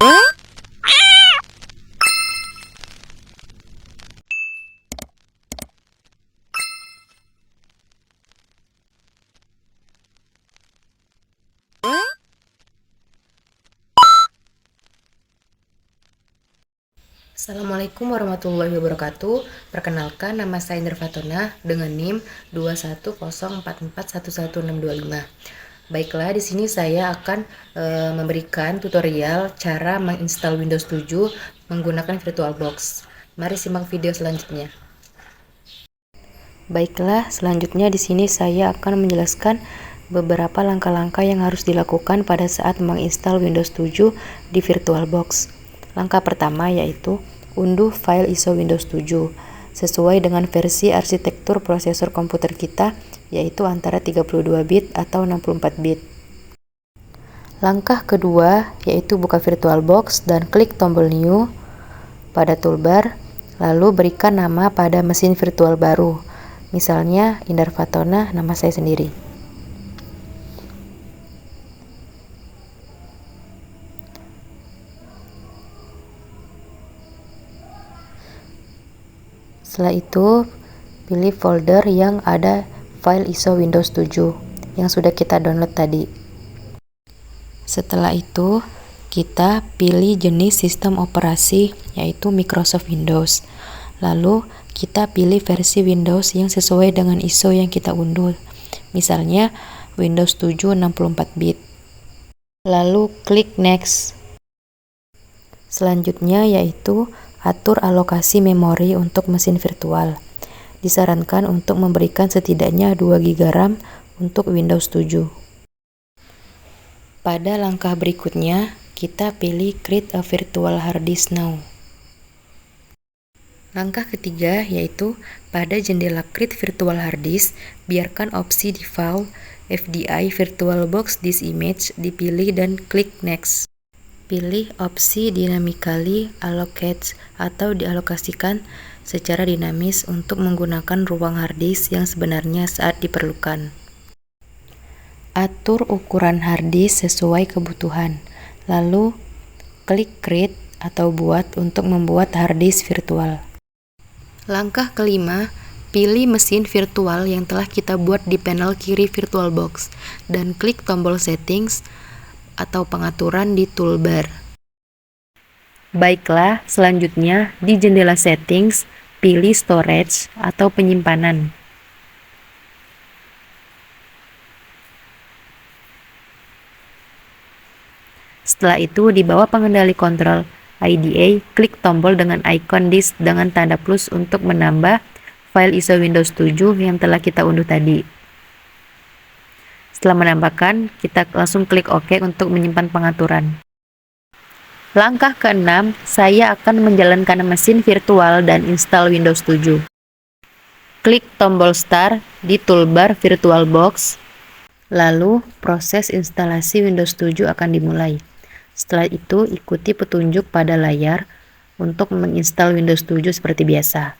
Assalamualaikum warahmatullahi wabarakatuh. Perkenalkan, nama saya Indra Fatona dengan NIM 21044111625. Baiklah, di sini saya akan memberikan tutorial cara menginstal Windows 7 menggunakan VirtualBox. Mari simak video selanjutnya. Baiklah, selanjutnya di sini saya akan menjelaskan beberapa langkah-langkah yang harus dilakukan pada saat menginstal Windows 7 di VirtualBox. Langkah pertama yaitu unduh file ISO Windows 7 sesuai dengan versi arsitektur prosesor komputer kita, yaitu antara 32 bit atau 64 bit. Langkah kedua yaitu buka VirtualBox dan klik tombol New pada toolbar, lalu berikan nama pada mesin virtual baru. Misalnya Indar Fatona, nama saya sendiri. Setelah itu, pilih folder yang ada file ISO Windows 7 yang sudah kita download tadi. Setelah itu, kita pilih jenis sistem operasi yaitu Microsoft Windows. Lalu, kita pilih versi Windows yang sesuai dengan ISO yang kita unduh. Misalnya, Windows 7 64 bit. Lalu, klik Next. Selanjutnya yaitu atur alokasi memori untuk mesin virtual. Disarankan untuk memberikan setidaknya 2 GB RAM untuk Windows 7. Pada langkah berikutnya, kita pilih Create a Virtual Hard Disk Now. Langkah ketiga yaitu pada jendela Create Virtual Hard Disk, biarkan opsi Default FDI VirtualBox Disk Image dipilih dan klik Next. Pilih opsi Dynamically Allocate atau dialokasikan secara dinamis untuk menggunakan ruang hard disk yang sebenarnya saat diperlukan. Atur ukuran hard disk sesuai kebutuhan, lalu klik Create atau Buat untuk membuat hard disk virtual. Langkah kelima, pilih mesin virtual yang telah kita buat di panel kiri VirtualBox dan klik tombol Settings atau pengaturan di toolbar. Baiklah, selanjutnya di jendela Settings, pilih Storage atau penyimpanan. Setelah itu, di bawah pengendali kontrol IDA, klik tombol dengan ikon disk dengan tanda plus untuk menambah file ISO Windows 7 yang telah kita unduh tadi. Setelah menambahkan, kita langsung klik OK untuk menyimpan pengaturan. Langkah keenam, saya akan menjalankan mesin virtual dan install Windows 7. Klik tombol Start di toolbar VirtualBox, lalu proses instalasi Windows 7 akan dimulai. Setelah itu, ikuti petunjuk pada layar untuk menginstal Windows 7 seperti biasa.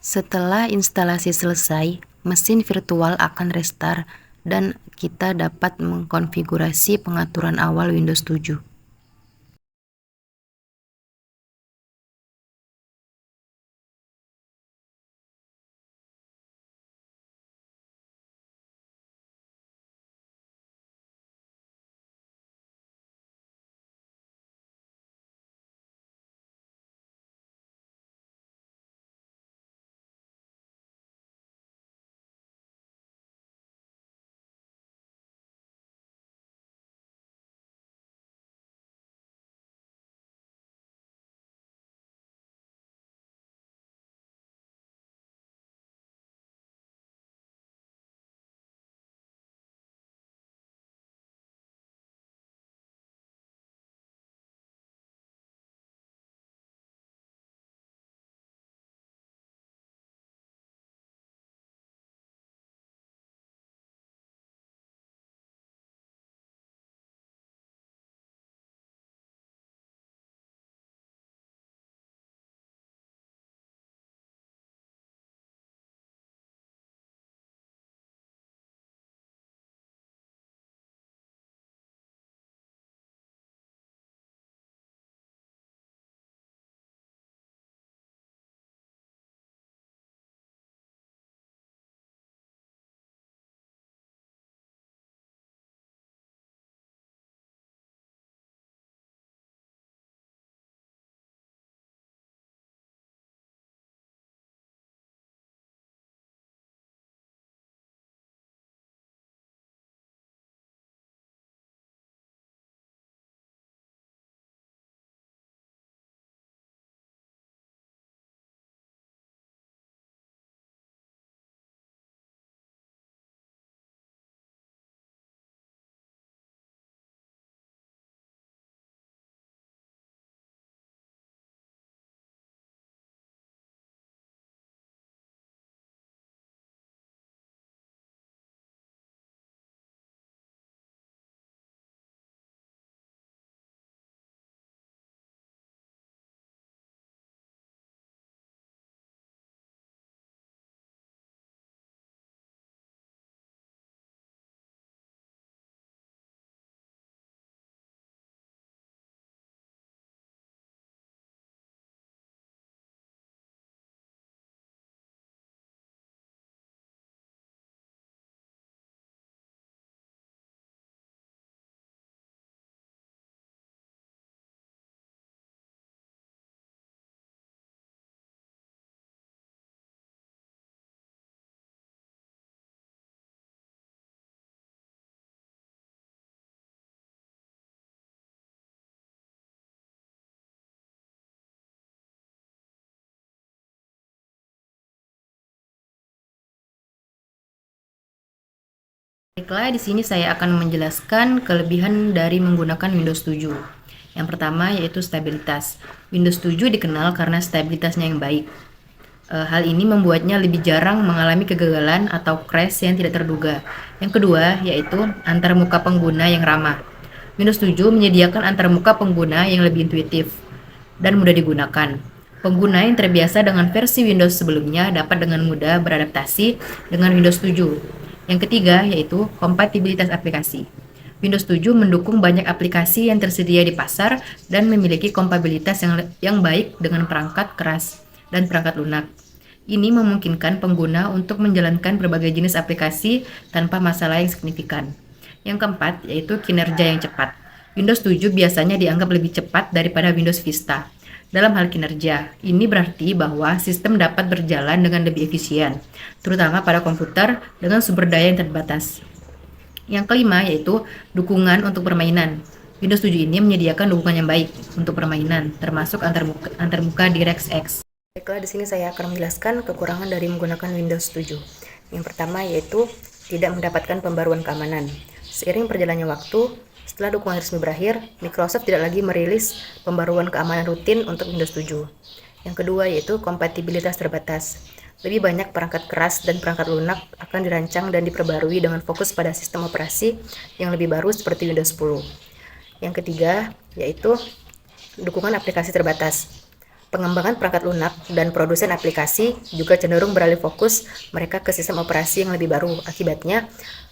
Setelah instalasi selesai, mesin virtual akan restart dan kita dapat mengkonfigurasi pengaturan awal Windows 7. Baiklah, di sini saya akan menjelaskan kelebihan dari menggunakan Windows 7. Yang pertama yaitu stabilitas. Windows 7 dikenal karena stabilitasnya yang baik. Hal ini membuatnya lebih jarang mengalami kegagalan atau crash yang tidak terduga. Yang kedua yaitu antarmuka pengguna yang ramah. Windows 7 menyediakan antarmuka pengguna yang lebih intuitif dan mudah digunakan. Pengguna yang terbiasa dengan versi Windows sebelumnya dapat dengan mudah beradaptasi dengan Windows 7. Yang ketiga yaitu kompatibilitas aplikasi. Windows 7 mendukung banyak aplikasi yang tersedia di pasar dan memiliki kompatibilitas yang baik dengan perangkat keras dan perangkat lunak. Ini memungkinkan pengguna untuk menjalankan berbagai jenis aplikasi tanpa masalah yang signifikan. Yang keempat yaitu kinerja yang cepat. Windows 7 biasanya dianggap lebih cepat daripada Windows Vista. Dalam hal kinerja, ini berarti bahwa sistem dapat berjalan dengan lebih efisien, terutama pada komputer dengan sumber daya yang terbatas. Yang kelima yaitu dukungan untuk permainan. Windows 7 ini menyediakan dukungan yang baik untuk permainan, termasuk antarmuka DirectX. Baiklah, di sini saya akan menjelaskan kekurangan dari menggunakan Windows 7. Yang pertama yaitu tidak mendapatkan pembaruan keamanan. Seiring perjalannya waktu, setelah dukungan resmi berakhir, Microsoft tidak lagi merilis pembaruan keamanan rutin untuk Windows 7. Yang kedua yaitu kompatibilitas terbatas. Lebih banyak perangkat keras dan perangkat lunak akan dirancang dan diperbarui dengan fokus pada sistem operasi yang lebih baru seperti Windows 10. Yang ketiga yaitu dukungan aplikasi terbatas. Pengembangan perangkat lunak dan produsen aplikasi juga cenderung beralih fokus mereka ke sistem operasi yang lebih baru. Akibatnya,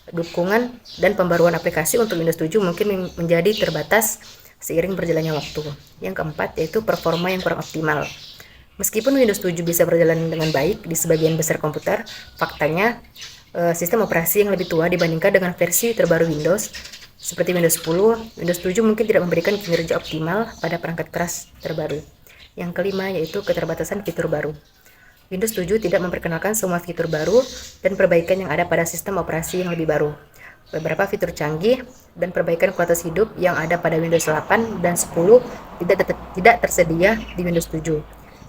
dukungan dan pembaruan aplikasi untuk Windows 7 mungkin menjadi terbatas seiring berjalannya waktu. Yang keempat yaitu performa yang kurang optimal. Meskipun Windows 7 bisa berjalan dengan baik di sebagian besar komputer, faktanya sistem operasi yang lebih tua dibandingkan dengan versi terbaru Windows seperti Windows 10, Windows 7 mungkin tidak memberikan kinerja optimal pada perangkat keras terbaru. Yang kelima yaitu keterbatasan fitur baru. Windows 7 tidak memperkenalkan semua fitur baru dan perbaikan yang ada pada sistem operasi yang lebih baru. Beberapa fitur canggih dan perbaikan kualitas hidup yang ada pada Windows 8 dan 10 tidak tersedia di Windows 7.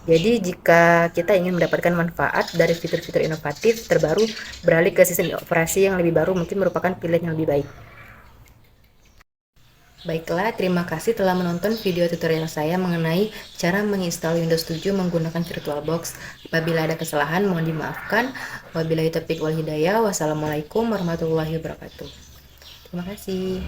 Jadi jika kita ingin mendapatkan manfaat dari fitur-fitur inovatif terbaru, beralih ke sistem operasi yang lebih baru mungkin merupakan pilihan yang lebih baik. Baiklah, terima kasih telah menonton video tutorial saya mengenai cara menginstal Windows 7 menggunakan VirtualBox. Apabila ada kesalahan, mohon dimaafkan. Wabillahi taufiq wal hidayah. Wassalamualaikum warahmatullahi wabarakatuh. Terima kasih.